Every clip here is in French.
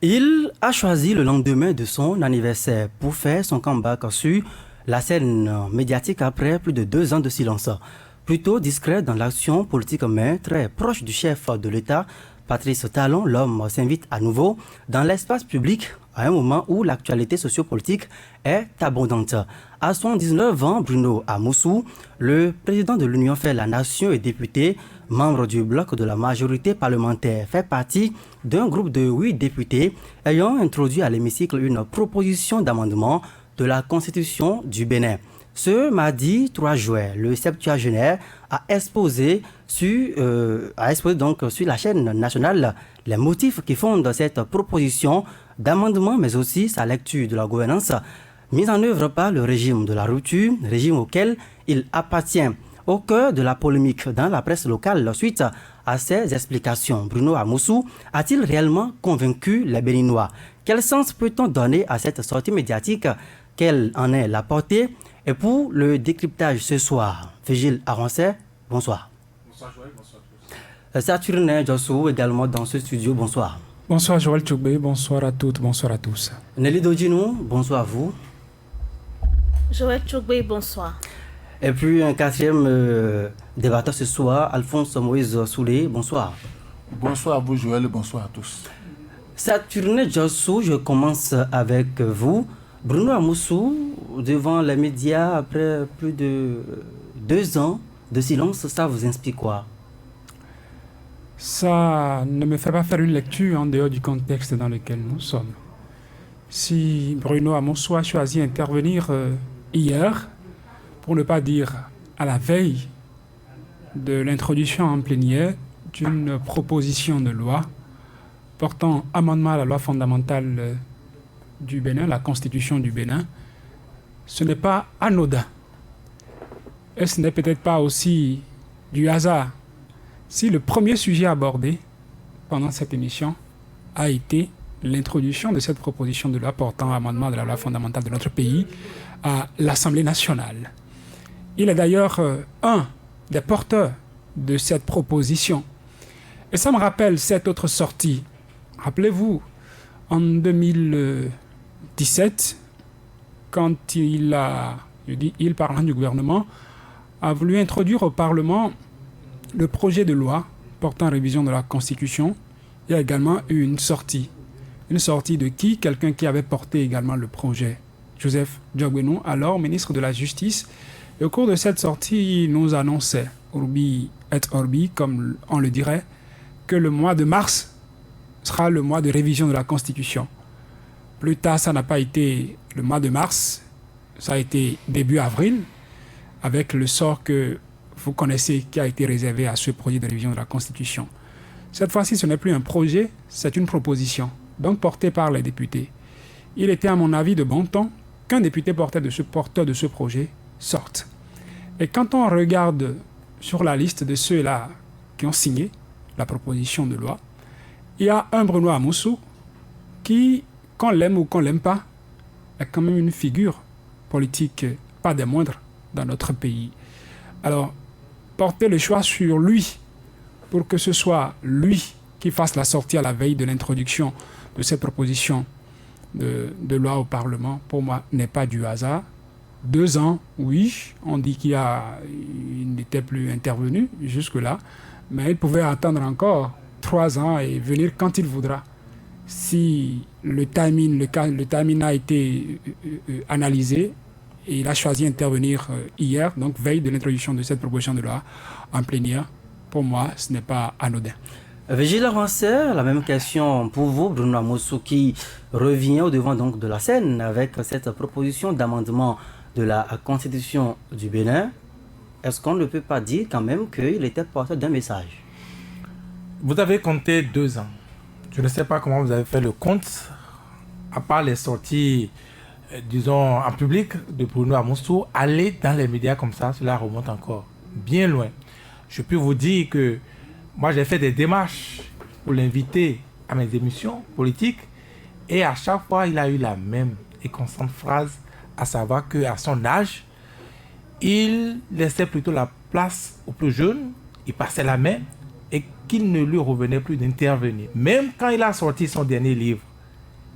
Il a choisi le lendemain de son anniversaire pour faire son comeback sur la scène médiatique après plus de 2 ans de silence. Plutôt discret dans l'action politique mais très proche du chef de l'État, Patrice Talon, l'homme s'invite à nouveau dans l'espace public à un moment où l'actualité sociopolitique est abondante. À 79 ans, Bruno Amoussou, le président de l'Union fait la nation et député, membre du bloc de la majorité parlementaire, fait partie d'un groupe de 8 députés ayant introduit à l'hémicycle une proposition d'amendement de la Constitution du Bénin. Ce mardi 3 juin, le septuagénaire a exposé sur la chaîne nationale les motifs qui fondent cette proposition d'amendement, mais aussi sa lecture de la gouvernance mise en œuvre par le régime de la rupture, régime auquel il appartient. Au cœur de la polémique dans la presse locale suite à ces explications, Bruno Amoussou a-t-il réellement convaincu les Béninois? Quel sens peut-on donner à cette sortie médiatique? Quelle en est la portée? Et pour le décryptage ce soir, Vigile Arancet, bonsoir. Bonsoir Joël, bonsoir à tous. Saturne Jossou également dans ce studio, bonsoir. Bonsoir Joël Tchoubé, bonsoir à toutes, bonsoir à tous. Nelly Dodjinou, bonsoir à vous. Joël Tchoubé, bonsoir. Et puis un quatrième débatteur ce soir, Alphonse Moïse Soulé, bonsoir. Bonsoir à vous Joël et bonsoir à tous. Saturne Jossou, je commence avec vous. Bruno Amoussou, devant les médias, après plus de 2 ans de silence, ça vous inspire quoi? Ça ne me fait pas faire une lecture en dehors du contexte dans lequel nous sommes. Si Bruno Amoussou a choisi d'intervenir hier, pour ne pas dire à la veille de l'introduction en plénière d'une proposition de loi portant amendement à la loi fondamentale du Bénin, la Constitution du Bénin, ce n'est pas anodin. Et ce n'est peut-être pas aussi du hasard si le premier sujet abordé pendant cette émission a été l'introduction de cette proposition de loi portant amendement de la loi fondamentale de notre pays à l'Assemblée nationale. Il est d'ailleurs un des porteurs de cette proposition. Et ça me rappelle cette autre sortie. Rappelez-vous, en 2017, quand il parlant du gouvernement, a voulu introduire au Parlement le projet de loi portant révision de la Constitution. Il y a également eu une sortie. Une sortie de qui? Quelqu'un qui avait porté également le projet, Joseph Diogbenou, alors ministre de la Justice. Et au cours de cette sortie, il nous annonçait, Urbi et Orbi, comme on le dirait, que le mois de mars sera le mois de révision de la Constitution. Plus tard, ça n'a pas été le mois de mars, ça a été début avril, avec le sort que vous connaissez qui a été réservé à ce projet de révision de la Constitution. Cette fois-ci, ce n'est plus un projet, c'est une proposition, donc portée par les députés. Il était à mon avis de bon ton qu'un député porteur de ce projet sorte. Et quand on regarde sur la liste de ceux-là qui ont signé la proposition de loi, il y a un Bruno Amoussou qui, qu'on l'aime ou qu'on l'aime pas, est quand même une figure politique pas des moindres dans notre pays. Alors, porter le choix sur lui pour que ce soit lui qui fasse la sortie à la veille de l'introduction de cette proposition de loi au Parlement, pour moi, n'est pas du hasard. 2 ans, oui, on dit qu'il n'était plus intervenu jusque-là, mais il pouvait attendre encore 3 ans et venir quand il voudra. Si le timing a été analysé, et il a choisi d'intervenir hier, donc veille de l'introduction de cette proposition de loi en plénière, pour moi, ce n'est pas anodin. Vigile Rancet, la même question pour vous, Bruno Amoussou, qui revient au devant donc de la scène avec cette proposition d'amendement de la Constitution du Bénin. Est-ce qu'on ne peut pas dire quand même qu'il était porteur d'un message? Vous avez compté 2 ans. Je ne sais pas comment vous avez fait le compte, à part les sorties, disons, en public de Bruno Amoussou. Aller dans les médias comme ça, cela remonte encore bien loin. Je peux vous dire que moi, j'ai fait des démarches pour l'inviter à mes émissions politiques et à chaque fois, il a eu la même et constante phrase, à savoir qu'à son âge, il laissait plutôt la place aux plus jeunes, il passait la main et qu'il ne lui revenait plus d'intervenir. Même quand il a sorti son dernier livre,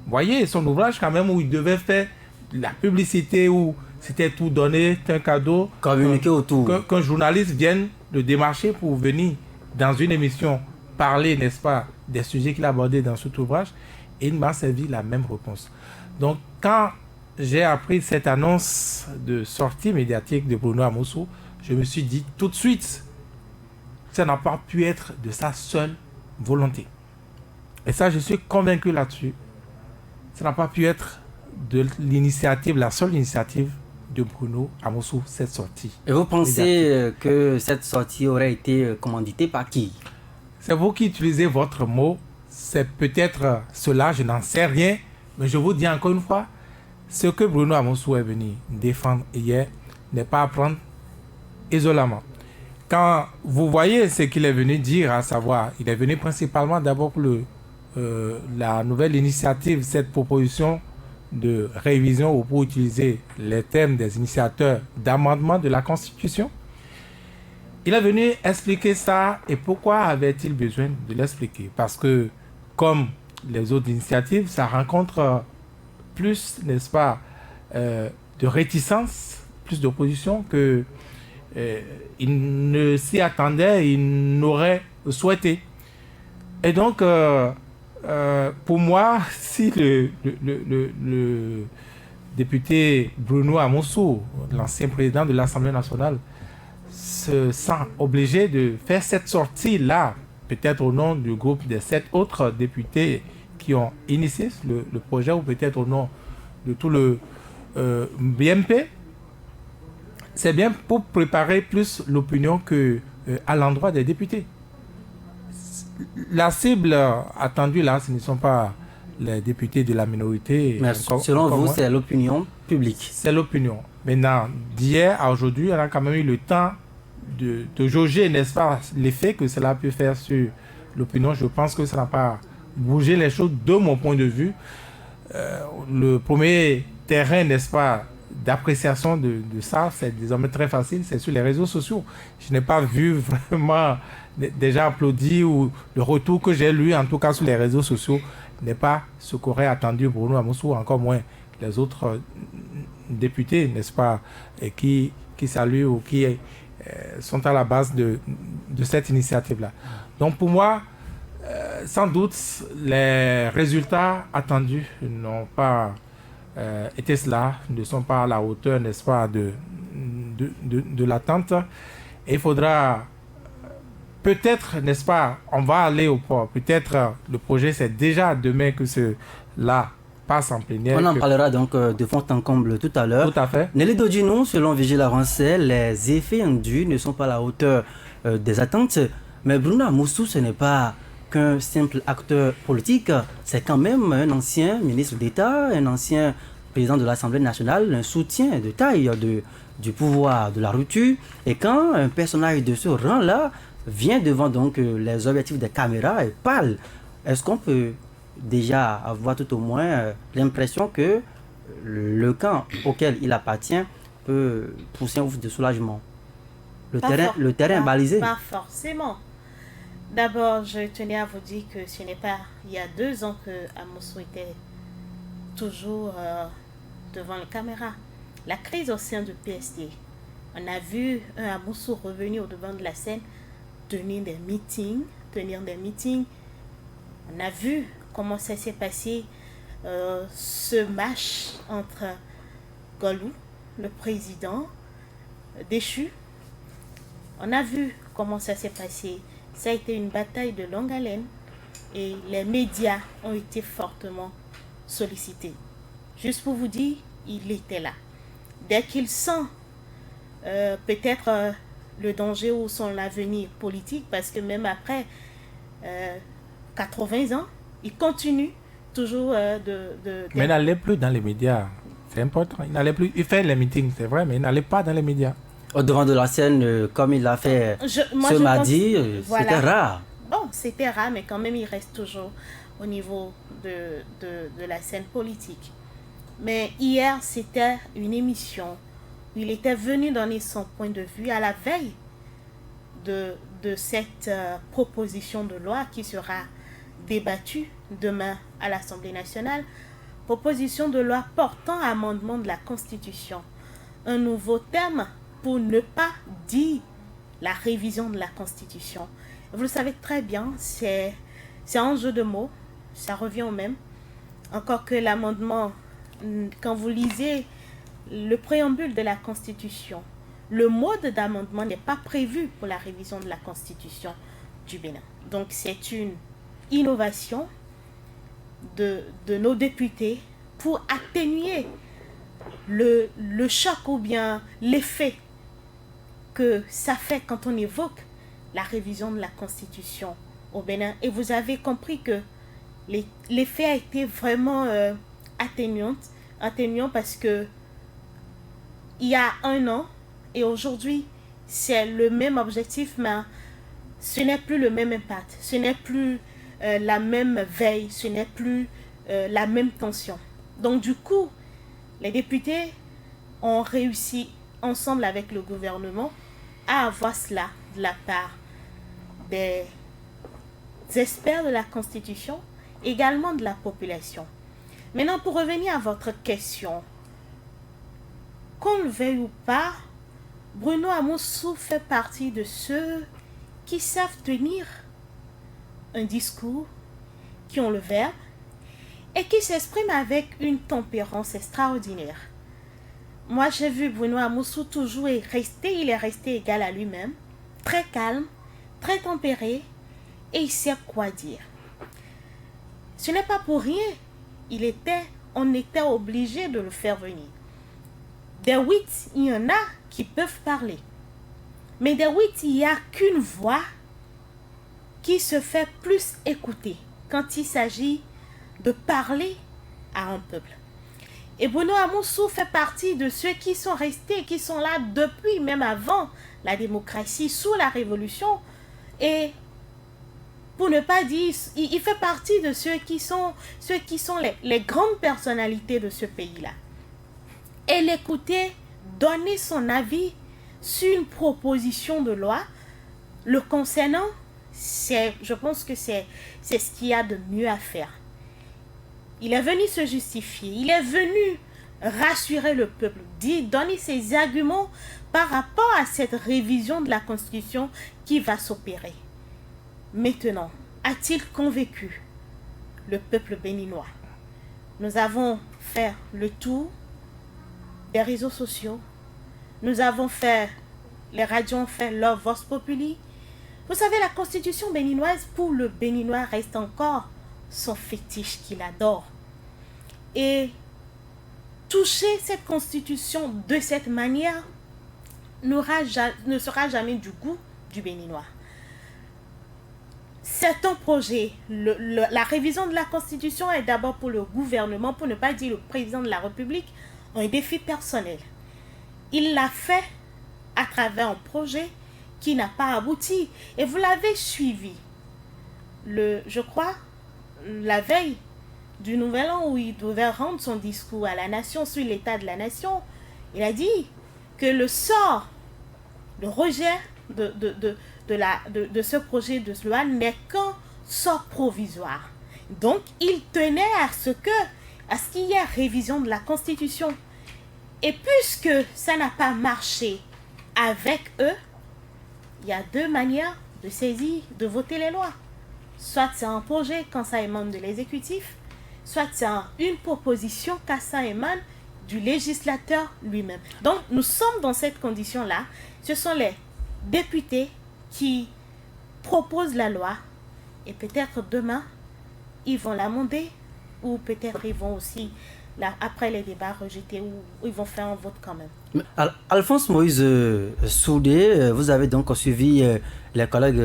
voyez son ouvrage quand même où il devait faire la publicité, où c'était tout donné, c'était un cadeau. Communiquer autour. Qu'un journaliste vienne le démarcher pour venir dans une émission parler, n'est-ce pas, des sujets qu'il a abordés dans cet ouvrage. Et il m'a servi la même réponse. Donc, quand j'ai appris cette annonce de sortie médiatique de Bruno Amoussou, je me suis dit tout de suite, ça n'a pas pu être de sa seule volonté. Et ça, je suis convaincu là-dessus. Ça n'a pas pu être de l'initiative, la seule initiative de Bruno Amoussou, cette sortie. Et vous pensez que cette sortie aurait été commanditée par qui? C'est vous qui utilisez votre mot. C'est peut-être cela, je n'en sais rien. Mais je vous dis encore une fois, ce que Bruno Amoussou est venu défendre hier n'est pas à prendre isolément. Quand vous voyez ce qu'il est venu dire, à savoir, il est venu principalement d'abord pour la nouvelle initiative, cette proposition de révision ou pour utiliser les termes des initiateurs d'amendement de la Constitution. Il est venu expliquer ça et pourquoi avait-il besoin de l'expliquer? Parce que, comme les autres initiatives, ça rencontre plus, n'est-ce pas, de réticence, plus d'opposition que il ne s'y attendait, il n'aurait souhaité. Et donc, pour moi, si le député Bruno Amoussou, l'ancien président de l'Assemblée nationale, se sent obligé de faire cette sortie-là, peut-être au nom du groupe des 7 autres députés qui ont initié le projet, ou peut-être au nom de tout le BMP, c'est bien pour préparer plus l'opinion qu'à l'endroit des députés. La cible attendue là, ce ne sont pas les députés de la minorité. Mais selon vous, c'est l'opinion publique. C'est l'opinion. Maintenant, d'hier à aujourd'hui, on a quand même eu le temps de jauger, n'est-ce pas, l'effet que cela peut faire sur l'opinion. Je pense que ça n'a pas bougé les choses de mon point de vue. Le premier terrain, n'est-ce pas, d'appréciation de ça, c'est désormais très facile, c'est sur les réseaux sociaux. Je n'ai pas vu vraiment déjà applaudi, ou le retour que j'ai lu, en tout cas sur les réseaux sociaux, n'est pas ce qu'aurait attendu Bruno Amoussou, encore moins les autres députés, n'est-ce pas, et qui saluent ou qui sont à la base de cette initiative-là. Donc pour moi, sans doute, les résultats attendus n'ont pas été cela, ne sont pas à la hauteur, n'est-ce pas, de l'attente. Et il faudra peut-être, n'est-ce pas, on va aller au port. Peut-être le projet, c'est déjà demain que cela passe en plénière. On en parlera donc de fond en comble tout à l'heure. Tout à fait. Nelly Dodino, selon Vigile Arancel, les effets induits ne sont pas à la hauteur des attentes. Mais Bruno Amoussou, ce n'est pas qu'un simple acteur politique. C'est quand même un ancien ministre d'État, un ancien président de l'Assemblée nationale, un soutien de taille du pouvoir de la rupture. Et quand un personnage de ce rang-là vient devant donc les objectifs des caméras et parle, est-ce qu'on peut déjà avoir tout au moins l'impression que le camp auquel il appartient peut pousser un ouf de soulagement? Le terrain est balisé. Pas forcément. D'abord, je tenais à vous dire que ce n'est pas il y a 2 ans que Amoussou était toujours devant les caméras. La crise au sein du PSD, on a vu un Amoussou revenir au devant de la scène, tenir des meetings. On a vu comment ça s'est passé, ce match entre Golou, le président déchu. On a vu comment ça s'est passé. Ça a été une bataille de longue haleine et les médias ont été fortement sollicités. Juste pour vous dire, il était là. Dès qu'il sent peut-être le danger ou son avenir politique, parce que même après 80 ans, il continue toujours Mais il n'allait plus dans les médias. C'est important. Il n'allait plus. Il fait les meetings, c'est vrai, mais il n'allait pas dans les médias. Au devant de la scène, comme il l'a fait ce mardi, voilà. C'était rare. Bon, c'était rare, mais quand même, il reste toujours au niveau de la scène politique. Mais hier, c'était une émission où il était venu donner son point de vue à la veille de cette proposition de loi qui sera débattue demain à l'Assemblée nationale. proposition de loi portant amendement de la Constitution. Un nouveau thème pour ne pas dire la révision de la Constitution. Vous le savez très bien, c'est un jeu de mots, ça revient au même. Encore que l'amendement, quand vous lisez le préambule de la Constitution, le mode d'amendement n'est pas prévu pour la révision de la Constitution du Bénin. Donc c'est une innovation de nos députés pour atténuer le choc ou bien l'effet que ça fait quand on évoque la révision de la Constitution au Bénin. Et vous avez compris que l'effet a été vraiment atténuant parce que il y a un an et aujourd'hui, c'est le même objectif, mais ce n'est plus le même impact, ce n'est plus la même veille, ce n'est plus la même tension. Donc du coup, les députés ont réussi ensemble avec le gouvernement à avoir cela de la part des experts de la Constitution, également de la population. Maintenant, pour revenir à votre question, qu'on le veuille ou pas, Bruno Amoussou fait partie de ceux qui savent tenir un discours, qui ont le verbe et qui s'expriment avec une tempérance extraordinaire. Moi, j'ai vu Bruno Amoussou toujours il est resté égal à lui-même, très calme, très tempéré, et il sait quoi dire. Ce n'est pas pour rien, on était obligé de le faire venir. Des 8, il y en a qui peuvent parler. Mais des 8, il n'y a qu'une voix qui se fait plus écouter quand il s'agit de parler à un peuple. Et Bruno Amoussou fait partie de ceux qui sont restés, qui sont là depuis, même avant la démocratie, sous la révolution. Et pour ne pas dire, il fait partie de ceux qui sont les grandes personnalités de ce pays-là. Et l'écouter, donner son avis sur une proposition de loi, le concernant, je pense que c'est ce qu'il y a de mieux à faire. Il est venu se justifier, il est venu rassurer le peuple, donner ses arguments par rapport à cette révision de la Constitution qui va s'opérer. Maintenant, a-t-il convaincu le peuple béninois? Nous avons fait le tour des réseaux sociaux, les radios ont fait leur vox populi. Vous savez, la Constitution béninoise, pour le Béninois, reste encore son fétiche qu'il adore. Et toucher cette Constitution de cette manière ne sera jamais du goût du Béninois. C'est un projet. La révision de la Constitution est d'abord pour le gouvernement, pour ne pas dire le président de la République, un défi personnel. Il l'a fait à travers un projet qui n'a pas abouti. Et vous l'avez suivi. Je crois, la veille du Nouvel An où il devait rendre son discours à la nation sur l'état de la nation, il a dit que le sort, le rejet de ce projet de loi n'est qu'un sort provisoire. Donc, il tenait à ce qu'il y ait révision de la Constitution. Et puisque ça n'a pas marché avec eux, il y a deux manières de saisir, de voter les lois. Soit c'est un projet quand ça émane de l'exécutif, soit c'est une proposition quand ça émane du législateur lui-même. Donc, nous sommes dans cette condition-là. Ce sont les députés qui proposent la loi et peut-être demain, ils vont l'amender ou peut-être ils vont aussi, après les débats, rejeter ou ils vont faire un vote quand même. Alphonse Moïse Soudé, vous avez donc suivi les collègues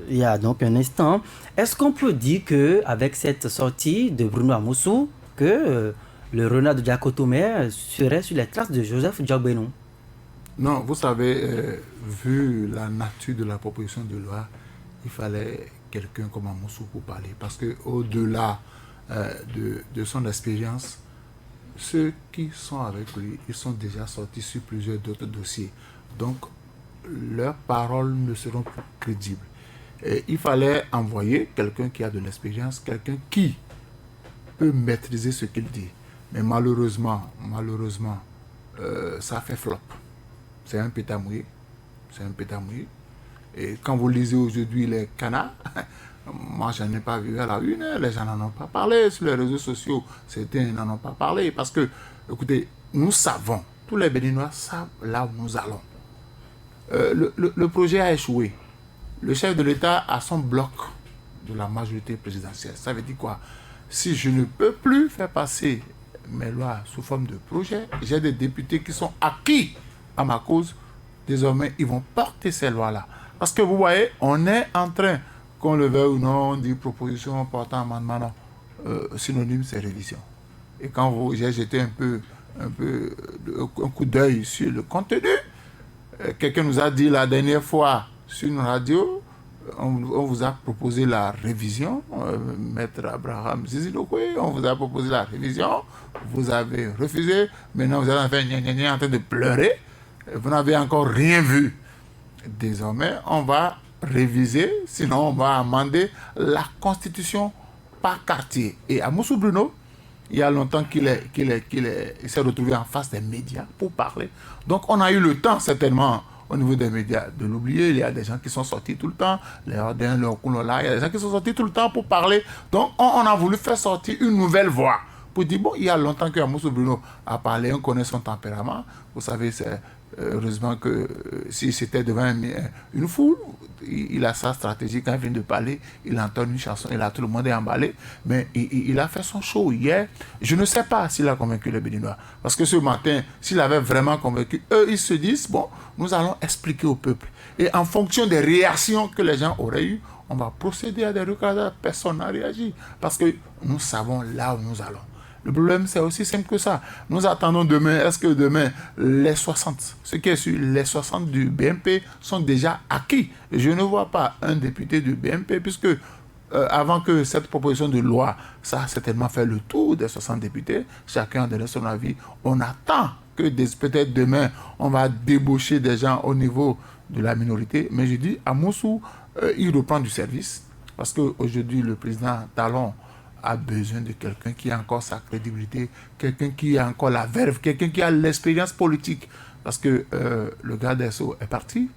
il y a donc un instant. Est-ce qu'on peut dire qu'avec cette sortie de Bruno Amoussou, que le renard de Diakotomé serait sur les traces de Joseph Diagbénon? Non, vous savez, vu la nature de la proposition de loi, il fallait quelqu'un comme Amoussou pour parler. Parce qu'au-delà de son expérience, ceux qui sont avec lui, ils sont déjà sortis sur plusieurs d'autres dossiers. Donc, leurs paroles ne seront plus crédibles. Et il fallait envoyer quelqu'un qui a de l'expérience, quelqu'un qui peut maîtriser ce qu'il dit. Mais malheureusement, ça fait flop. C'est un pétard mouillé. Et quand vous lisez aujourd'hui les canards, moi je n'en ai pas vu à la une, les gens n'en ont pas parlé sur les réseaux sociaux, certains n'en ont pas parlé parce que, écoutez, nous savons, tous les Béninois savent là où nous allons. Le projet a échoué. Le chef de l'État a son bloc de la majorité présidentielle. Ça veut dire quoi? Si je ne peux plus faire passer mes lois sous forme de projet, j'ai des députés qui sont acquis à ma cause. Désormais, ils vont porter ces lois-là. Parce que vous voyez, on est en train, qu'on le veuille ou non, dire proposition portant amendement, non. Synonyme, c'est révision. Et quand j'ai jeté un coup d'œil sur le contenu, quelqu'un nous a dit la dernière fois sur une radio, on vous a proposé la révision, Maître Abraham Zizidokwe, on vous a proposé la révision, vous avez refusé, maintenant vous êtes en train de pleurer, vous n'avez encore rien vu. Désormais, on va réviser, sinon on va amender la Constitution par quartier. Et à Moussou Bruno, il y a longtemps qu'il s'est retrouvé en face des médias pour parler. Donc on a eu le temps certainement au niveau des médias de l'oublier. Il y a des gens qui sont sortis tout le temps, les Ordins, les Okunola, il y a des gens qui sont sortis tout le temps pour parler. Donc on a voulu faire sortir une nouvelle voix pour dire, bon, il y a longtemps que Moussou Bruno a parlé, on connaît son tempérament. Vous savez, c'est heureusement que si c'était devant une foule, il a sa stratégie. Quand il vient de parler, il entend une chanson, il a tout le monde est emballé. Mais il a fait son show hier. Je ne sais pas s'il a convaincu les Béninois. Parce que ce matin, s'il avait vraiment convaincu, eux, ils se disent, bon, nous allons expliquer au peuple. Et en fonction des réactions que les gens auraient eues, on va procéder à des recadrages. Personne n'a réagi. Parce que nous savons là où nous allons. Le problème, c'est aussi simple que ça. Nous attendons demain. Est-ce que demain, les 60, ce qui est sur les 60 du BMP sont déjà acquis? Je ne vois pas un député du BMP, puisque avant que cette proposition de loi, ça a certainement fait le tour des 60 députés. Chacun a donné son avis. On attend que peut-être demain, on va débaucher des gens au niveau de la minorité. Mais je dis, à Moussou, il reprend du service. Parce qu'aujourd'hui, le président Talon a besoin de quelqu'un qui a encore sa crédibilité, quelqu'un qui a encore la verve, quelqu'un qui a l'expérience politique. Parce que le garde des Sceaux est parti.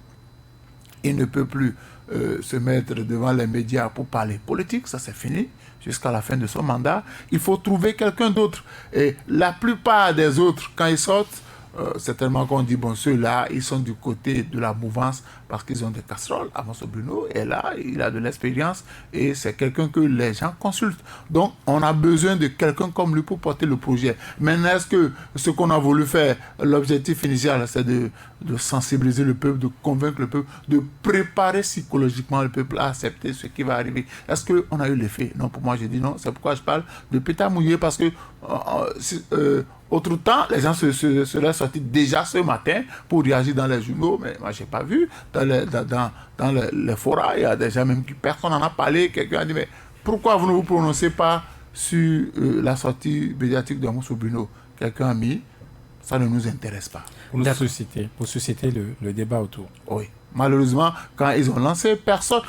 Il ne peut plus se mettre devant les médias pour parler politique. Ça, c'est fini jusqu'à la fin de son mandat. Il faut trouver quelqu'un d'autre. Et la plupart des autres, quand ils sortent, certainement qu'on dit, bon, ceux-là, ils sont du côté de la mouvance parce qu'ils ont des casseroles. Moussou Bruno est là, il a de l'expérience et c'est quelqu'un que les gens consultent. Donc, on a besoin de quelqu'un comme lui pour porter le projet. Maintenant, est-ce que ce qu'on a voulu faire, l'objectif initial, c'est de sensibiliser le peuple, de convaincre le peuple, de préparer psychologiquement le peuple à accepter ce qui va arriver? Est-ce qu'on a eu l'effet? Non, pour moi, je dis non. C'est pourquoi je parle de pétard mouillé parce que autre temps, les gens seraient sortis déjà ce matin pour réagir dans les journaux, mais moi, je n'ai pas vu. Dans les forats, il y a des gens même qui personne n'en a parlé. Quelqu'un a dit, mais pourquoi vous ne vous prononcez pas sur la sortie médiatique de Moussou Bruno? Quelqu'un a mis, ça ne nous intéresse pas. Pour susciter le débat autour. Oui. Malheureusement, quand ils ont lancé, personne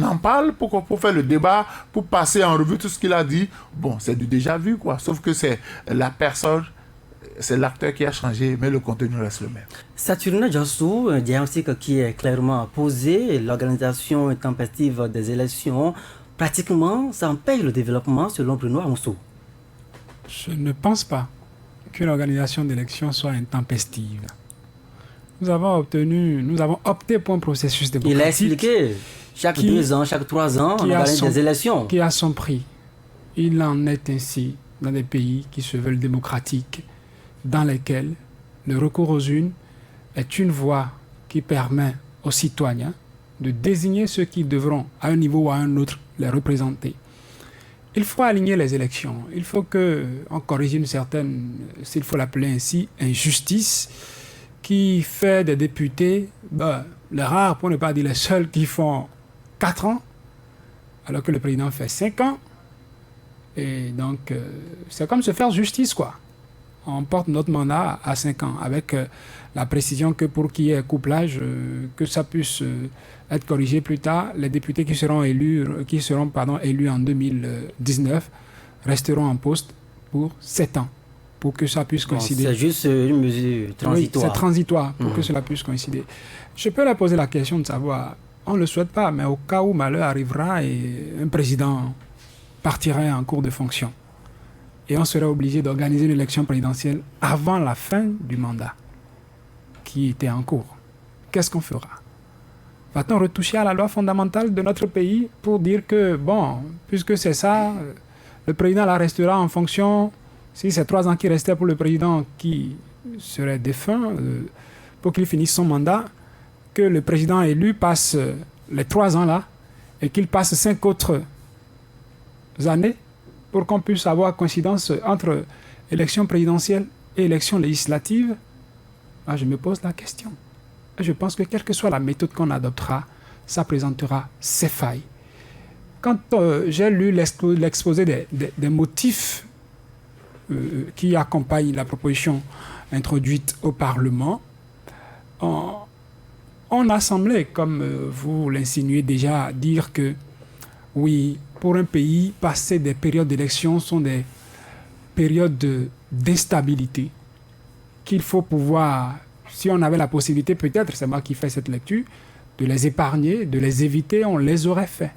n'en parle pour faire le débat, pour passer en revue tout ce qu'il a dit. Bon, c'est du déjà vu, quoi. Sauf que c'est la personne, c'est l'acteur qui a changé, mais le contenu reste le même. Saturnin Djassou, un diagnostic qui est clairement posé, l'organisation intempestive des élections, pratiquement, ça empêche le développement selon Bruno Moussou. Je ne pense pas qu'une organisation d'élections soit intempestive. Nous avons opté pour un processus démocratique. Il a expliqué, chaque 2 ans, chaque 3 ans, on organise des élections. Qui a son prix. Il en est ainsi dans des pays qui se veulent démocratiques, dans lesquels le recours aux urnes est une voie qui permet aux citoyens de désigner ceux qui devront, à un niveau ou à un autre, les représenter. Il faut aligner les élections. Il faut qu'on corrige une certaine, s'il faut l'appeler ainsi, injustice qui fait des députés, les rares, pour ne pas dire les seuls, qui font 4 ans, alors que le président fait 5 ans. Et donc, c'est comme se faire justice, quoi. On porte notre mandat à 5 ans, avec la précision que pour qu'il y ait couplage, que ça puisse être corrigé plus tard, les députés qui seront élus en 2019 resteront en poste pour 7 ans, pour que ça puisse coïncider. C'est juste une mesure transitoire. Oui, c'est transitoire, pour que cela puisse coïncider. Je peux leur poser la question de savoir, on ne le souhaite pas, mais au cas où malheur arrivera et un président partirait en cours de fonction, et on serait obligé d'organiser une élection présidentielle avant la fin du mandat qui était en cours, qu'est-ce qu'on fera? Va-t-on retoucher à la loi fondamentale de notre pays pour dire que, bon, puisque c'est ça, le président là restera en fonction, si c'est 3 ans qui restaient pour le président qui serait défunt, pour qu'il finisse son mandat, que le président élu passe les 3 ans là, et qu'il passe 5 autres années pour qu'on puisse avoir coïncidence entre élection présidentielle et élection législative. Ah, je me pose la question. Je pense que quelle que soit la méthode qu'on adoptera, ça présentera ses failles. Quand j'ai lu l'exposé des motifs qui accompagnent la proposition introduite au Parlement, on a semblé, comme vous l'insinuez déjà, dire que oui, pour un pays, passer des périodes d'élection sont des périodes d'instabilité qu'il faut pouvoir, si on avait la possibilité, peut-être, c'est moi qui fais cette lecture, de les épargner, de les éviter, on les aurait fait.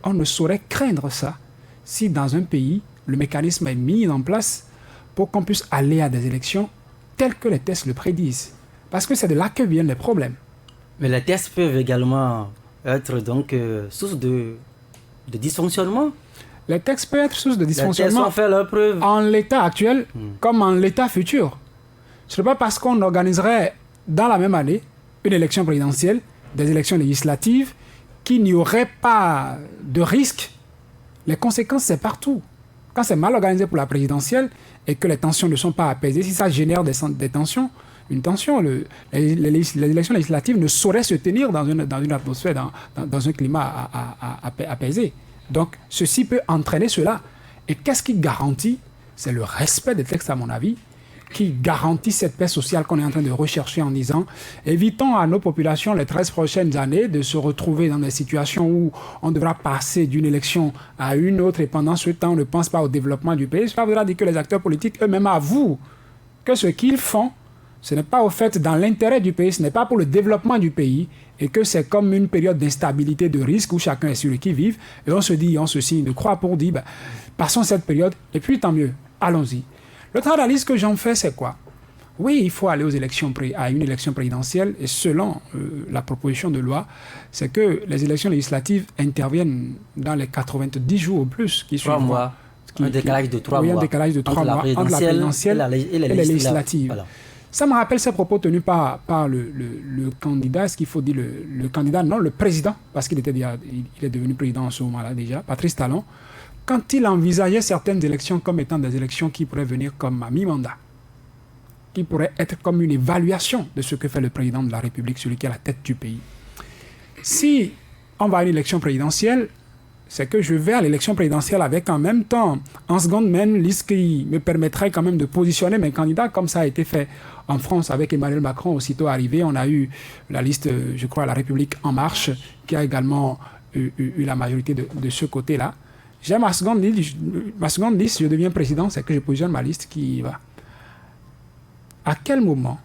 On ne saurait craindre ça si dans un pays, le mécanisme est mis en place pour qu'on puisse aller à des élections telles que les tests le prédisent. Parce que c'est de là que viennent les problèmes. Mais les tests peuvent également être donc source de dysfonctionnement. Les textes peuvent être source de dysfonctionnement les tests ont fait leur preuve. En l'état actuel comme en l'état futur. Ce n'est pas parce qu'on organiserait dans la même année une élection présidentielle, des élections législatives, qu'il n'y aurait pas de risque. Les conséquences, c'est partout. Quand c'est mal organisé pour la présidentielle et que les tensions ne sont pas apaisées, si ça génère des tensions, une tension, les élections législatives ne sauraient se tenir dans une atmosphère, dans un climat apaisé. Donc, ceci peut entraîner cela. Et qu'est-ce qui garantit? C'est le respect des textes, à mon avis, qui garantit cette paix sociale qu'on est en train de rechercher en disant évitons à nos populations les 13 prochaines années de se retrouver dans des situations où on devra passer d'une élection à une autre et pendant ce temps on ne pense pas au développement du pays. Cela voudra dire que les acteurs politiques eux-mêmes avouent que ce qu'ils font, ce n'est pas au fait dans l'intérêt du pays, ce n'est pas pour le développement du pays et que c'est comme une période d'instabilité, de risque où chacun est sur le qui-vive et on se dit, on se signe de croix pour dire passons cette période et puis tant mieux, allons-y. L'autre analyse que j'en fais, c'est quoi? Oui, il faut aller aux élections à une élection présidentielle et selon la proposition de loi, c'est que les élections législatives interviennent dans les 90 jours au plus qui suivent. 3 mois. Un décalage de 3 mois. Un décalage de 3 mois entre la présidentielle et les législatives. Voilà. Ça me rappelle ces propos tenus par le candidat, est-ce qu'il faut dire le candidat? Non, le président, parce qu'il est devenu président en ce moment-là déjà, Patrice Talon, quand il envisageait certaines élections comme étant des élections qui pourraient venir comme à mi-mandat, qui pourraient être comme une évaluation de ce que fait le président de la République, celui qui est à la tête du pays. Si on va à une élection présidentielle, c'est que je vais à l'élection présidentielle avec en même temps, en seconde main, une liste qui me permettrait quand même de positionner mes candidats, comme ça a été fait en France avec Emmanuel Macron. Aussitôt arrivé, on a eu la liste, je crois, La République En Marche, qui a également eu la majorité de ce côté-là. J'ai ma seconde liste, je deviens président, c'est que je positionne ma liste qui va. À quel moment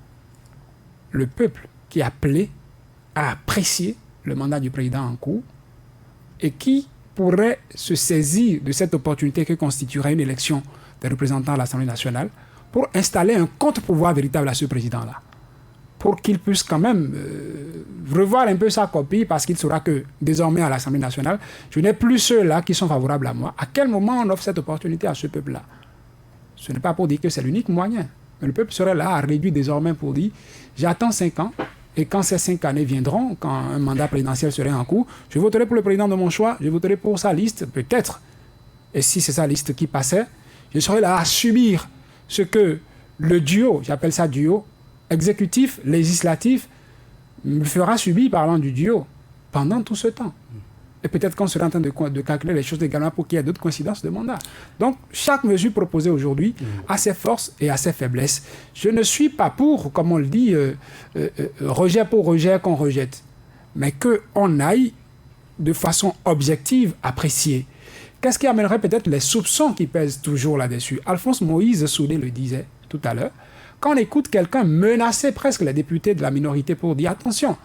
le peuple qui est appelé à apprécier le mandat du président en cours et qui pourrait se saisir de cette opportunité que constituerait une élection des représentants à l'Assemblée nationale pour installer un contre-pouvoir véritable à ce président-là, pour qu'il puisse quand même revoir un peu sa copie, parce qu'il saura que désormais à l'Assemblée nationale, je n'ai plus ceux-là qui sont favorables à moi. À quel moment on offre cette opportunité à ce peuple-là? Ce n'est pas pour dire que c'est l'unique moyen, mais le peuple serait là à réduire désormais pour dire j'attends 5 ans, et quand ces 5 années viendront, quand un mandat présidentiel serait en cours, je voterai pour le président de mon choix, je voterai pour sa liste, peut-être. Et si c'est sa liste qui passait, je serai là à subir ce que le duo, j'appelle ça duo, exécutif, législatif, me fera subir, parlant du duo, pendant tout ce temps. Et peut-être qu'on sera en train de calculer les choses également pour qu'il y ait d'autres coïncidences de mandat. Donc, chaque mesure proposée aujourd'hui a ses forces et a ses faiblesses. Je ne suis pas pour, comme on le dit, rejet pour rejet qu'on rejette, mais qu'on aille de façon objective apprécier qu'est-ce qui amènerait peut-être les soupçons qui pèsent toujours là-dessus? Alphonse Moïse Soudé le disait tout à l'heure. Quand on écoute quelqu'un menacer presque les députés de la minorité pour dire attention,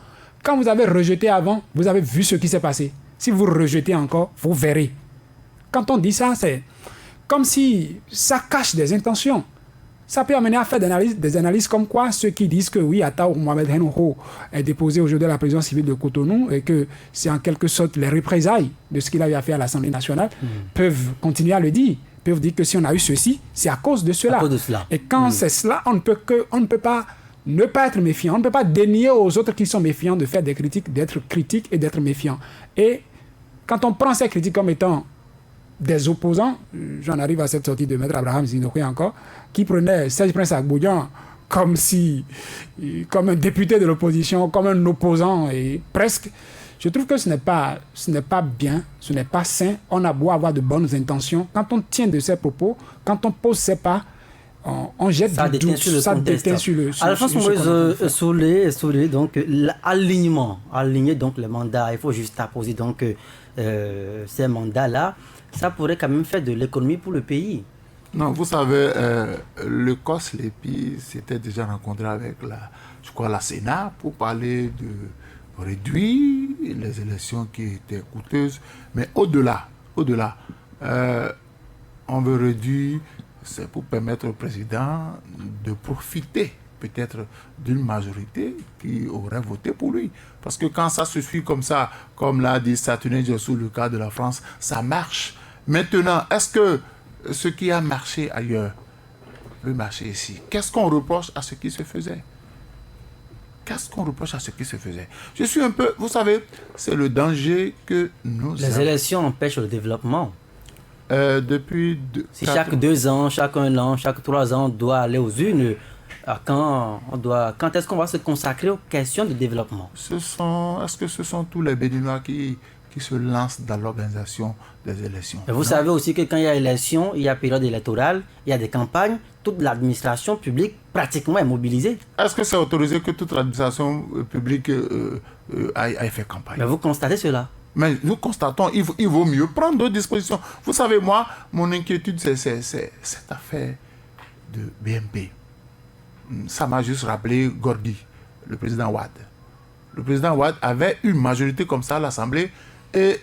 quand vous avez rejeté avant, vous avez vu ce qui s'est passé. Si vous rejetez encore, vous verrez. Quand on dit ça, c'est comme si ça cache des intentions. Ça peut amener à faire des analyses comme quoi ceux qui disent que oui, Atta ou Mohamed Henouho est déposé aujourd'hui à la prison civile de Cotonou et que c'est en quelque sorte les représailles de ce qu'il avait à faire à l'Assemblée nationale, peuvent continuer à le dire. Peuvent dire que si on a eu ceci, c'est à cause de cela. Et quand c'est cela, on ne peut pas ne pas être méfiant. On ne peut pas dénier aux autres qui sont méfiants de faire des critiques, d'être critiques et d'être méfiants. Et quand on prend ces critiques comme étant des opposants, j'en arrive à cette sortie de Maître Abraham Zinokwe encore, qui prenait Serge Prince Agboudian comme un député de l'opposition, comme un opposant, et presque. Je trouve que ce n'est pas bien, ce n'est pas sain. On a beau avoir de bonnes intentions. Quand on tient de ces propos, quand on pose ses pas, on jette ça du doute, ça déteint sur le Alphonse Moïse Soulé, donc aligner donc les mandats, il faut juste apposer donc ces mandats-là, ça pourrait quand même faire de l'économie pour le pays. Non, vous savez, le COS, l'EPI, s'était déjà rencontré avec la Sénat pour parler de réduire les élections qui étaient coûteuses. Mais au-delà, on veut réduire, c'est pour permettre au président de profiter peut-être d'une majorité qui aurait voté pour lui. Parce que quand ça se suit comme ça, comme l'a dit Saturnin sous le cas de la France, ça marche. Maintenant, est-ce que ce qui a marché ailleurs peut marcher ici? Qu'est-ce qu'on reproche à ce qui se faisait? Je suis un peu... Vous savez, c'est le danger que nous... Les élections empêchent le développement. Si chaque 2 ans, chaque 1 an, chaque 3 ans, on doit aller aux urnes, quand est-ce qu'on va se consacrer aux questions de développement? Est-ce que ce sont tous les Béninois qui se lancent dans l'organisation des élections? Et vous savez aussi que quand il y a élection, il y a période électorale, il y a des campagnes, toute l'administration publique pratiquement est mobilisée. Est-ce que c'est autorisé que toute l'administration publique aille faire campagne? Mais vous constatez cela? Mais nous constatons, il vaut mieux prendre d'autres dispositions. Vous savez, moi, mon inquiétude, c'est cette affaire de BMP. Ça m'a juste rappelé Gordy, le président Ouad. Le président Ouad avait une majorité comme ça à l'Assemblée et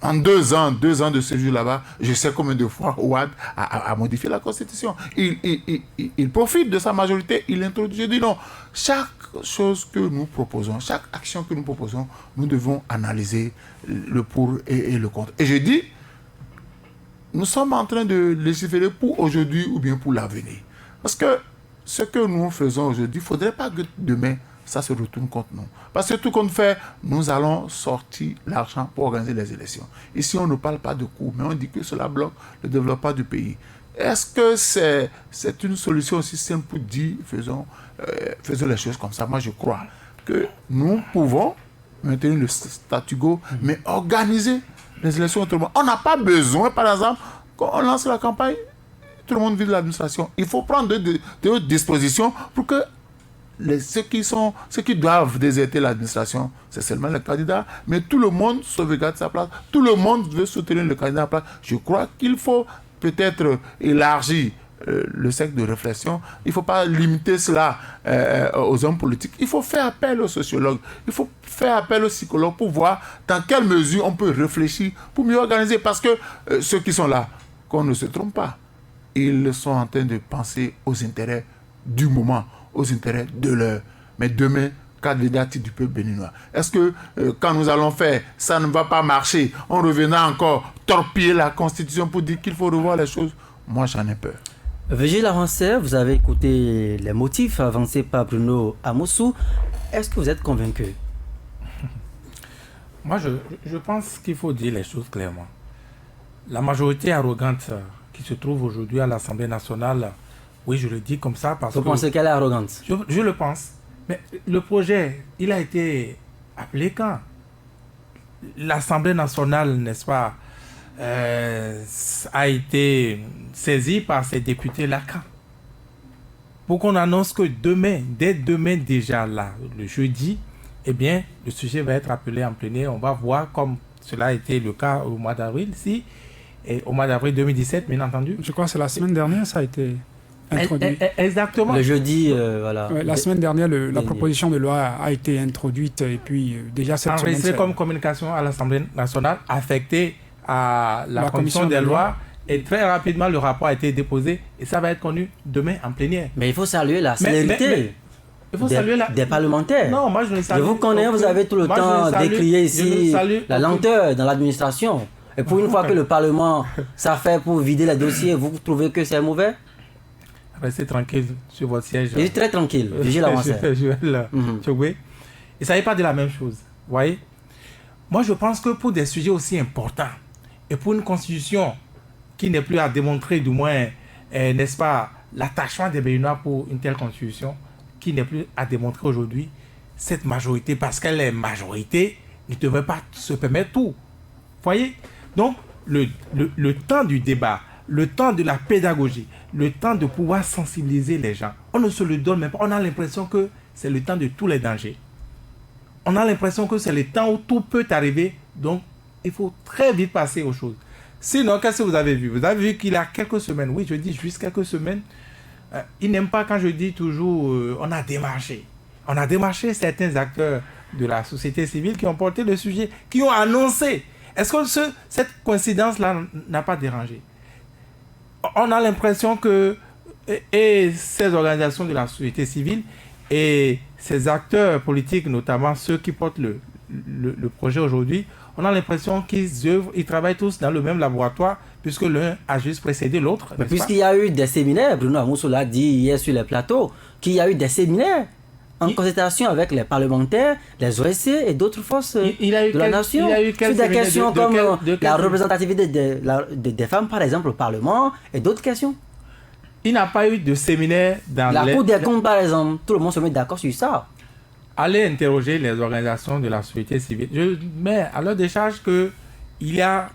en 2 ans de séjour là-bas, je sais combien de fois Ouad a modifié la Constitution. Il profite de sa majorité, il introduit. Je dis non, chaque chose que nous proposons, chaque action que nous proposons, nous devons analyser le pour et le contre. Et je dis, nous sommes en train de légiférer pour aujourd'hui ou bien pour l'avenir. Parce que ce que nous faisons aujourd'hui, il ne faudrait pas que demain, ça se retourne contre nous. Parce que tout compte fait, nous allons sortir l'argent pour organiser les élections. Ici, on ne parle pas de coûts, mais on dit que cela bloque le développement du pays. Est-ce que c'est une solution aussi simple pour dire, faisons les choses comme ça? Moi, je crois que nous pouvons maintenir le statu quo, mais organiser les élections autrement. On n'a pas besoin, par exemple, quand on lance la campagne, tout le monde vit de l'administration. Il faut prendre des dispositions pour que ceux qui doivent déserter l'administration, c'est seulement les candidats, mais tout le monde sauvegarde sa place, tout le monde veut soutenir le candidat en place. Je crois qu'il faut peut-être élargir le cercle de réflexion. Il ne faut pas limiter cela aux hommes politiques. Il faut faire appel aux sociologues, il faut faire appel aux psychologues pour voir dans quelle mesure on peut réfléchir pour mieux organiser. Parce que ceux qui sont là, qu'on ne se trompe pas, ils sont en train de penser aux intérêts du moment, aux intérêts de l'heure. Mais demain, candidature du peuple béninois. Est-ce que quand nous allons faire, ça ne va pas marcher, on reviendra encore torpiller la Constitution pour dire qu'il faut revoir les choses? Moi, j'en ai peur. Virgile Avancé, vous avez écouté les motifs avancés par Bruno Amoussou. Est-ce que vous êtes convaincu? Moi, je pense qu'il faut dire les choses clairement. La majorité arrogante qui se trouve aujourd'hui à l'Assemblée nationale, oui, je le dis comme ça parce que... Vous pensez qu'elle est arrogante? Je le pense. Mais le projet, il a été appelé quand? L'Assemblée nationale, n'est-ce pas, a été saisie par ces députés-là quand? Pour qu'on annonce que demain, dès demain déjà là, le jeudi, eh bien, le sujet va être appelé en plénière. On va voir comme Cela a été le cas au mois d'avril, et au mois d'avril 2017, bien entendu. Je crois que c'est la semaine dernière, ça a été introduit. Exactement. Le jeudi, voilà. Ouais, la semaine dernière, la proposition de loi a été introduite et puis déjà cette semaine... Enregistré comme communication à l'Assemblée nationale, affecté à la commission des lois. Et très rapidement, le rapport a été déposé et ça va être connu demain en plénière. Mais il faut saluer la célérité il faut saluer des parlementaires. Non, moi je ne salue. Je vous connais, vous avez tout le temps décrié ici la lenteur dans l'administration. Et pour une fois que le Parlement s'affaire pour vider les dossiers, vous trouvez que c'est mauvais? Restez tranquille sur votre siège. Je suis très tranquille. Vigile avancé. Il ne s'agit pas de la même chose. Vous voyez? Moi, je pense que pour des sujets aussi importants et pour une constitution qui n'est plus à démontrer, du moins, n'est-ce pas, l'attachement des Béninois pour une telle constitution, qui n'est plus à démontrer aujourd'hui, cette majorité, parce qu'elle est majorité, ne devrait pas se permettre tout. Vous voyez? Donc, le temps du débat, le temps de la pédagogie, le temps de pouvoir sensibiliser les gens, on ne se le donne même pas. On a l'impression que c'est le temps de tous les dangers. On a l'impression que c'est le temps où tout peut arriver, donc il faut très vite passer aux choses. Sinon, qu'est-ce que vous avez vu? Vous avez vu qu'il y a quelques semaines, oui, je dis juste quelques semaines, il n'aime pas quand je dis toujours on a démarché. On a démarché certains acteurs de la société civile qui ont porté le sujet, qui ont annoncé. Est-ce que cette coïncidence-là n'a pas dérangé? On a l'impression que et ces organisations de la société civile et ces acteurs politiques, notamment ceux qui portent le projet aujourd'hui, on a l'impression qu'ils travaillent tous dans le même laboratoire, puisque l'un a juste précédé l'autre. Puisqu'il y a eu des séminaires, Bruno Amoussou l'a dit hier sur les plateaux, qu'il y a eu des séminaires en concertation avec les parlementaires, les OSC et d'autres forces de la nation. Il y a eu sur des questions comme la représentativité des femmes, par exemple, au Parlement, et d'autres questions. Il n'y a pas eu de séminaire dans la Cour des comptes, par exemple. Tout le monde se met d'accord sur ça. Allez interroger les organisations de la société civile. Je mets à leur décharge qu'il y a,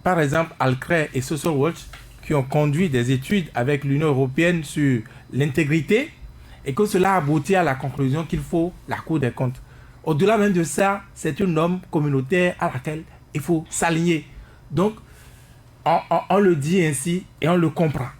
par exemple, Alcré et Social Watch qui ont conduit des études avec l'Union européenne sur l'intégrité et que cela a abouti à la conclusion qu'il faut la Cour des comptes. Au-delà même de ça, c'est une norme communautaire à laquelle il faut s'aligner. Donc, on le dit ainsi et on le comprend,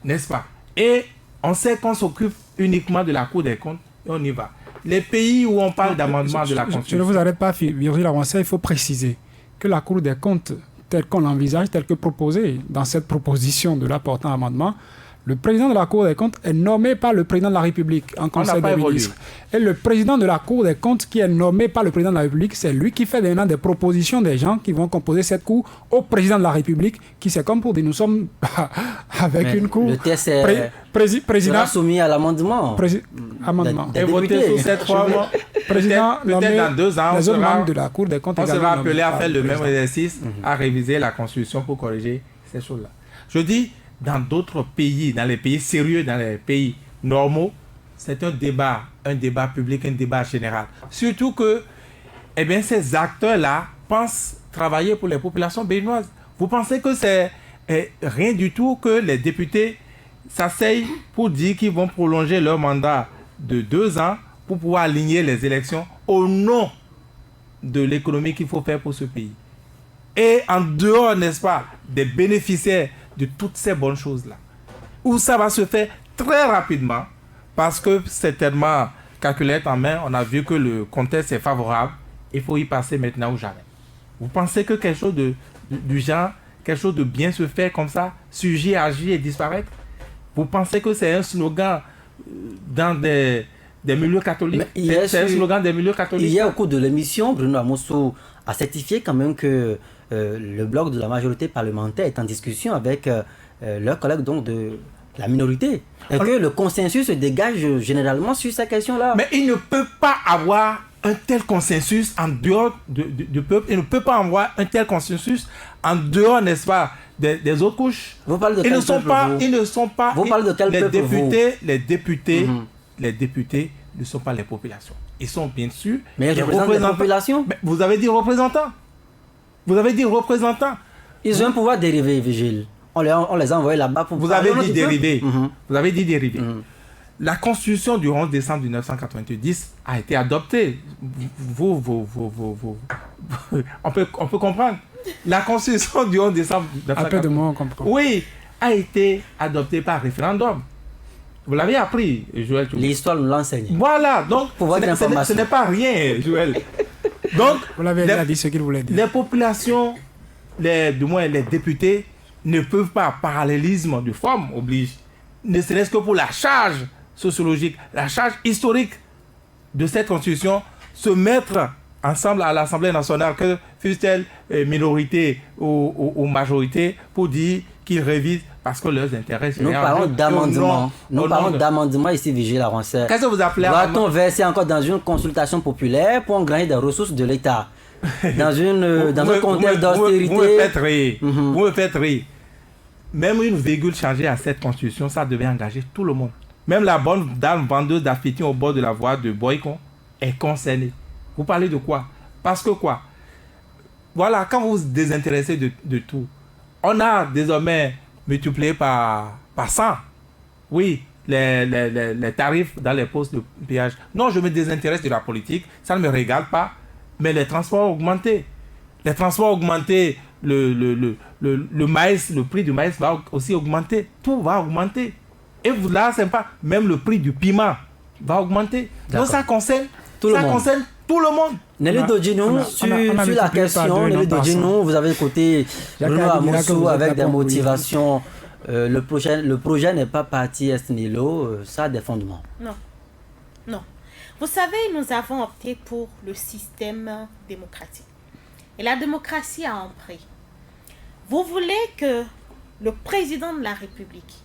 n'est-ce pas? Et on sait qu'on s'occupe uniquement de la Cour des comptes et on y va. Les pays où on parle d'amendement de la Constitution... Je ne vous arrête pas, Virgile Avancé, il faut préciser que la Cour des comptes, telle qu'on l'envisage, telle que proposée dans cette proposition de l'apportant amendement, le président de la Cour des comptes est nommé par le président de la République en Conseil des ministres. Et le président de la Cour des comptes qui est nommé par le président de la République, c'est lui qui fait maintenant des propositions des gens qui vont composer cette Cour au président de la République, qui c'est comme pour dire nous sommes avec une Cour. Le test sera soumis à l'amendement. Amendement. Et voter sur cette forme. Président peut-être dans 2 ans, les autres membres de la Cour des comptes on sera appelé à faire le même exercice, à réviser la Constitution pour corriger ces choses-là. Je dis, dans d'autres pays, dans les pays sérieux, dans les pays normaux, c'est un débat public, un débat général. Surtout que ces acteurs-là pensent travailler pour les populations béninoises. Vous pensez que c'est rien du tout que les députés s'asseyent pour dire qu'ils vont prolonger leur mandat de 2 ans pour pouvoir aligner les élections au nom de l'économie qu'il faut faire pour ce pays. Et en dehors, n'est-ce pas, des bénéficiaires de toutes ces bonnes choses-là, où ça va se faire très rapidement, parce que c'est tellement calculette en main, on a vu que le contexte est favorable, il faut y passer maintenant ou jamais. Vous pensez que quelque chose du genre, quelque chose de bien se fait comme ça, surgir, agir et disparaître? Vous pensez que c'est un slogan dans des milieux catholiques? C'est un slogan des milieux catholiques. Hier, au cours de l'émission, Bruno Amoussou a certifié quand même que le bloc de la majorité parlementaire est en discussion avec leurs collègues donc de la minorité. Et que le consensus se dégage généralement sur ces questions-là. Mais il ne peut pas avoir un tel consensus en dehors du peuple. Il ne peut pas avoir un tel consensus en dehors, n'est-ce pas, des autres couches. Vous parlez de quel peuple, ils ne sont pas... Vous parlez de quel peuple, les députés ne sont pas les populations. Ils sont bien sûr... Mais ils représentent les populations. Mais vous avez dit représentants. Vous avez dit représentants. Ils ont un pouvoir dérivé, Vigile. On les a envoyés là-bas pour... Vous avez dit dérivé. Vous avez dit dérivé. la constitution du 11 décembre 1990 a été adoptée. On peut comprendre. La constitution du 11 décembre Un peu de 1990, moi, on comprend. oui, a été adoptée par référendum. Vous l'avez appris, Joël. L'histoire nous l'enseigne. Voilà, donc ce n'est pas rien, Joël. Donc, Vous l'avez déjà dit ce qu'il voulait dire. les populations, du moins les députés, ne peuvent pas, parallélisme de forme oblige, ne serait-ce que pour la charge sociologique, la charge historique de cette constitution, se mettre ensemble à l'Assemblée nationale, que fût-elle minorité ou majorité, pour dire qu'ils révisent parce que leurs intérêts... Nous parlons d'amendement. Nous parlons d'amendement ici, Vigile Arancet. Qu'est-ce que vous appelez doit-on verser encore dans une consultation populaire pour gagner des ressources de l'État dans un contexte d'austérité? Vous me faites rire. Vous me faites rire. Même une virgule changée à cette constitution, ça devait engager tout le monde. Même la bonne dame vendeuse d'affection au bord de la voie de Boycon est concernée. Vous parlez de quoi? Parce que quoi? Voilà, quand vous vous désintéressez de tout, on a désormais multiplié par 100. Oui, les tarifs dans les postes de péage. Non, je me désintéresse de la politique, ça ne me regarde pas. Mais les transports ont augmenté. Les transports ont augmenté, le maïs, le prix du maïs va aussi augmenter. Tout va augmenter. Et vous, là, c'est pas... Même le prix du piment va augmenter. Donc ça concerne tout le monde. Nelly Dodjinou, sur la question, Nelly Dodjinou, vous avez écouté Bruno Amoussou avec des motivations. Le projet n'est pas parti est nihilo, ça a des fondements. Non. Vous savez, nous avons opté pour le système démocratique. Et la démocratie a un prix. Vous voulez que le président de la République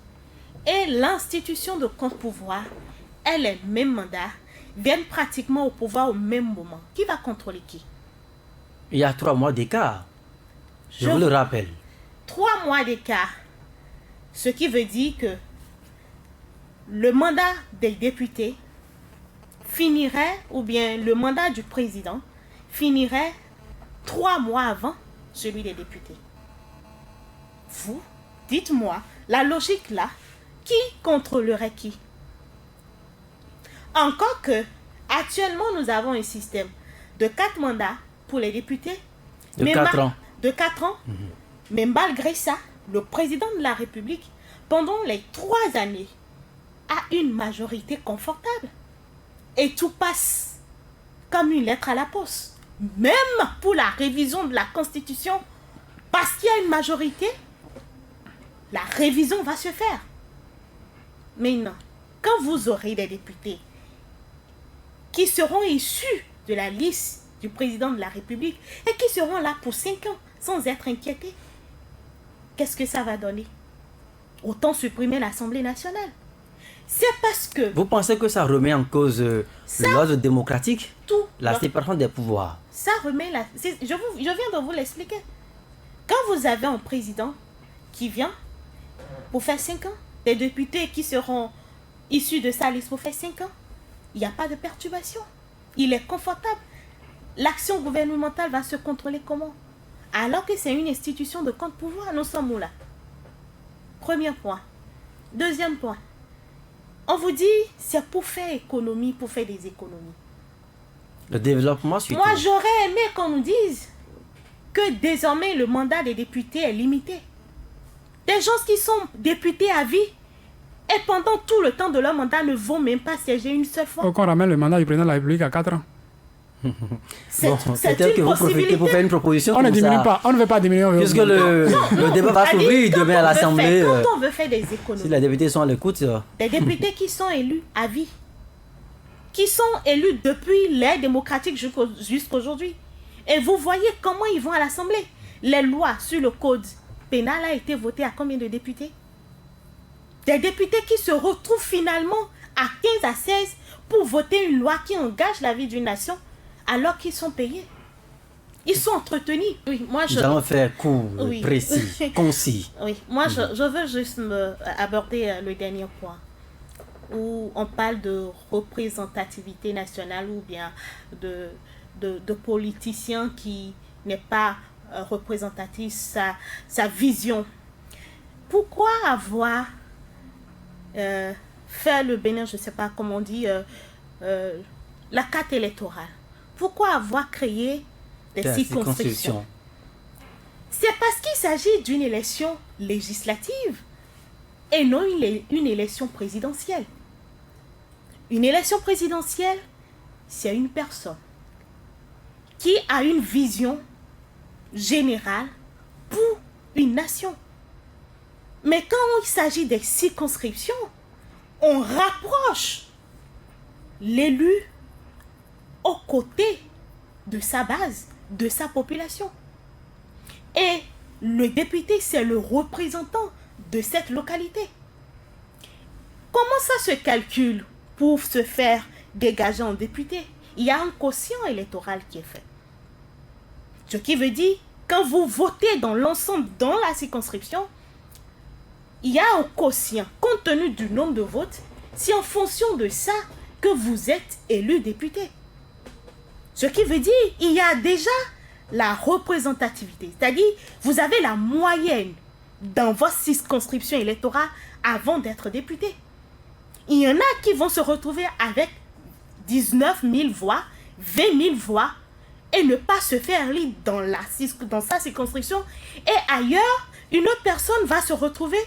et l'institution de contre-pouvoir aient les mêmes mandats, viennent pratiquement au pouvoir au même moment. Qui va contrôler qui? Il y a 3 mois d'écart. Je vous le rappelle. 3 mois d'écart. Ce qui veut dire que le mandat des députés finirait, ou bien le mandat du président finirait 3 mois avant celui des députés. Vous, dites-moi, la logique là, qui contrôlerait qui? Encore que, actuellement, nous avons un système de 4 mandats pour les députés. De 4 ans. De 4 ans. Mais malgré ça, le président de la République, pendant les 3 années, a une majorité confortable. Et tout passe comme une lettre à la poste. Même pour la révision de la Constitution, parce qu'il y a une majorité, la révision va se faire. Mais non, quand vous aurez des députés qui seront issus de la liste du président de la République et qui seront là pour 5 ans sans être inquiétés, qu'est-ce que ça va donner? Autant supprimer l'Assemblée nationale. C'est parce que... Vous pensez que ça remet en cause l'ordre démocratique? Tout. La séparation des pouvoirs. Ça remet la... Je viens de vous l'expliquer. Quand vous avez un président qui vient pour faire 5 ans, des députés qui seront issus de sa liste pour faire 5 ans, il n'y a pas de perturbation. Il est confortable. L'action gouvernementale va se contrôler comment? Alors que c'est une institution de contre-pouvoir, nous sommes où là? Premier point. Deuxième point. On vous dit, c'est pour faire économie, pour faire des économies. Le développement, surtout. Moi, j'aurais aimé qu'on nous dise que désormais le mandat des députés est limité. Des gens qui sont députés à vie et pendant tout le temps de leur mandat ne vont même pas siéger une seule fois. Faut qu'on ramène le mandat du président de la République à 4 ans. C'est peut-être que vous profitez pour faire une proposition. On ne diminue pas, on ne veut pas diminuer. Puisque le débat va s'ouvrir demain à l'Assemblée. Quand on veut faire des économies. Si les députés sont à l'écoute. Des députés qui sont élus à vie. Qui sont élus depuis l'ère démocratique jusqu'aujourd'hui. Et vous voyez comment ils vont à l'Assemblée. Les lois sur le code pénal a été votées à combien de députés? Des députés qui se retrouvent finalement à 15 à 16 pour voter une loi qui engage la vie d'une nation alors qu'ils sont payés. Ils sont entretenus. Oui, moi Nous allons faire court, précis, concis. Oui, moi je veux juste aborder le dernier point où on parle de représentativité nationale ou bien de politiciens qui n'est pas représentatif sa vision. Pourquoi avoir faire le Bénin, je ne sais pas comment on dit, la carte électorale? Pourquoi avoir créé des circonscriptions? C'est parce qu'il s'agit d'une élection législative et non une élection présidentielle. Une élection présidentielle, c'est une personne qui a une vision générale pour une nation. Mais quand il s'agit des circonscriptions, on rapproche l'élu aux côtés de sa base, de sa population. Et le député, c'est le représentant de cette localité. Comment ça se calcule pour se faire dégager en député? Il y a un quotient électoral qui est fait. Ce qui veut dire, quand vous votez dans l'ensemble, dans la circonscription, il y a un quotient. Compte tenu du nombre de votes, c'est en fonction de ça que vous êtes élu député. Ce qui veut dire, il y a déjà la représentativité. C'est-à-dire, vous avez la moyenne dans votre circonscription électorale avant d'être député. Il y en a qui vont se retrouver avec 19 000 voix, 20 000 voix, et ne pas se faire lire dans sa circonscription. Et ailleurs, une autre personne va se retrouver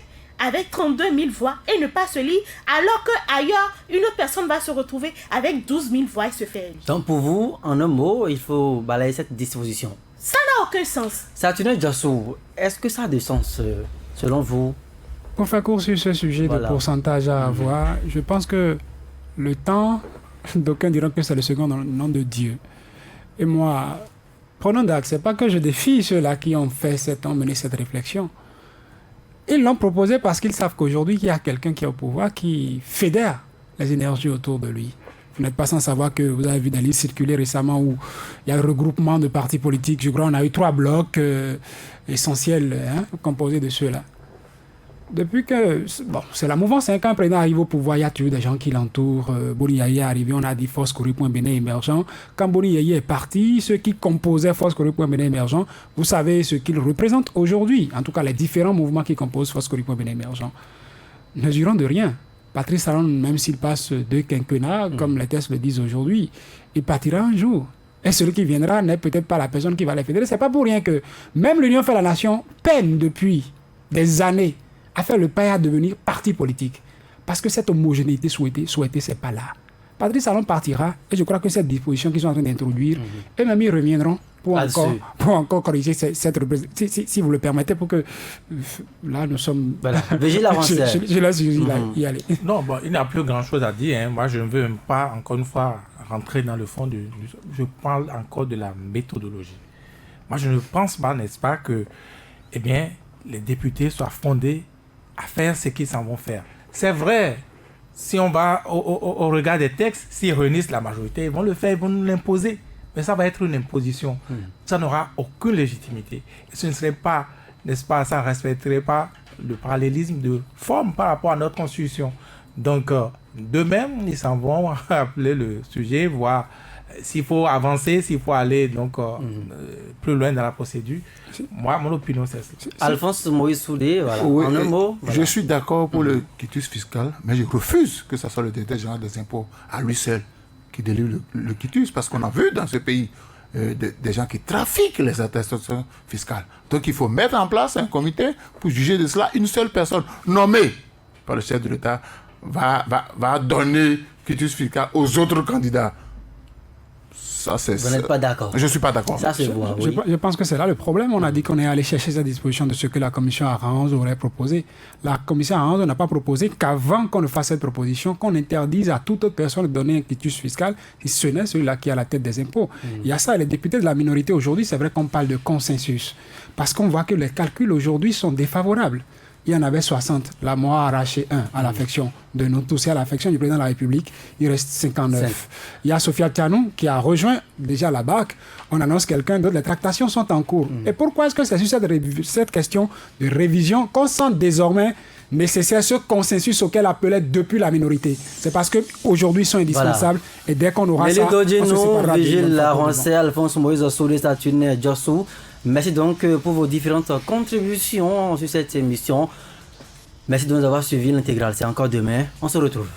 avec 32 000 voix et ne pas se lire, alors qu'ailleurs, une autre personne va se retrouver avec 12 000 voix et se faire lire. Donc pour vous, en un mot, il faut balayer cette disposition. Ça n'a aucun sens. Saturnin Djassou, est-ce que ça a du sens selon vous? Pour faire court sur ce sujet de pourcentage à avoir, je pense que le temps, d'aucuns diront que c'est le second dans le nom de Dieu. Et moi, prenons date, c'est pas que je défie ceux-là qui ont mené cette réflexion. Ils l'ont proposé parce qu'ils savent qu'aujourd'hui, il y a quelqu'un qui est au pouvoir qui fédère les énergies autour de lui. Vous n'êtes pas sans savoir que vous avez vu des livres circuler récemment où il y a le regroupement de partis politiques. Je crois qu'on a eu 3 blocs essentiels composés de ceux-là. Depuis que... Bon, c'est la mouvance. Quand un président arrive au pouvoir, il y a toujours des gens qui l'entourent. Boni Yaye est arrivé, on a dit Force Kori.Bénin émergent. Quand Boni Yaye est parti, ceux qui composaient Force Kori.Bénin émergent, vous savez ce qu'ils représentent aujourd'hui. En tout cas, les différents mouvements qui composent Force Kori.Bénin émergent ne jurent de rien. Patrice Talon, même s'il passe 2 quinquennats, comme les tests le disent aujourd'hui, il partira un jour. Et celui qui viendra n'est peut-être pas la personne qui va les fédérer. C'est pas pour rien que même l'Union fait la nation peine depuis des années à faire le pas à devenir parti politique. Parce que cette homogénéité souhaitée, c'est pas là. Patrice Talon partira, et je crois que cette disposition qu'ils sont en train d'introduire, eux-mêmes ils reviendront pour encore corriger cette représentation. Si vous le permettez, pour que là nous sommes... Voilà. Je laisse y aller. Non, bon, il n'y a plus grand-chose à dire. Moi, je ne veux même pas, encore une fois, rentrer dans le fond je parle encore de la méthodologie. Moi, je ne pense pas, n'est-ce pas, que les députés soient fondés à faire ce qu'ils s'en vont faire. C'est vrai, si on va au regard des textes, s'ils réunissent la majorité, ils vont le faire, ils vont nous l'imposer. Mais ça va être une imposition. Ça n'aura aucune légitimité. Et ce ne serait pas, n'est-ce pas, ça ne respecterait pas le parallélisme de forme par rapport à notre constitution. Donc, de même, ils s'en vont appeler le sujet, voir s'il faut avancer, s'il faut aller plus loin dans la procédure. Moi, mon opinion, c'est ça. Alphonse Moïse Soudé, voilà. Oui, en un mot. Je suis d'accord pour le quitus fiscal, mais je refuse que ce soit le directeur général des impôts à lui seul qui délivre le quitus, parce qu'on a vu dans ce pays des gens qui trafiquent les attestations fiscales. Donc il faut mettre en place un comité pour juger de cela. Une seule personne nommée par le chef de l'État va donner quitus fiscal aux autres candidats. Vous n'êtes pas d'accord? Je ne suis pas d'accord. Ça, c'est vous, oui. Je pense que c'est là le problème. On a dit qu'on est allé chercher cette disposition de ce que la commission Arange aurait proposé. La commission Arange n'a pas proposé qu'avant qu'on ne fasse cette proposition, qu'on interdise à toute autre personne de donner un quitus fiscal, si ce n'est celui-là qui est à la tête des impôts. Il y a ça, les députés de la minorité aujourd'hui, c'est vrai qu'on parle de consensus. Parce qu'on voit que les calculs aujourd'hui sont défavorables. Il y en avait 60. La moi a arraché 1 à l'affection de nous tous et à l'affection du président de la République. Il reste 59. Il y a Sophia Tianou qui a rejoint déjà la BAC. On annonce quelqu'un d'autre. Les tractations sont en cours. Et pourquoi est-ce que c'est sur cette question de révision qu'on sent désormais nécessaire ce consensus auquel appelait depuis la minorité? C'est parce qu'aujourd'hui, ils sont indispensables. Et dès qu'on aura ça, on se séparera. Vigile Laroncé, Alphonse Moïse Soudé, Saturnin Djassou. Merci donc pour vos différentes contributions sur cette émission. Merci de nous avoir suivis. L'intégrale, c'est encore demain. On se retrouve.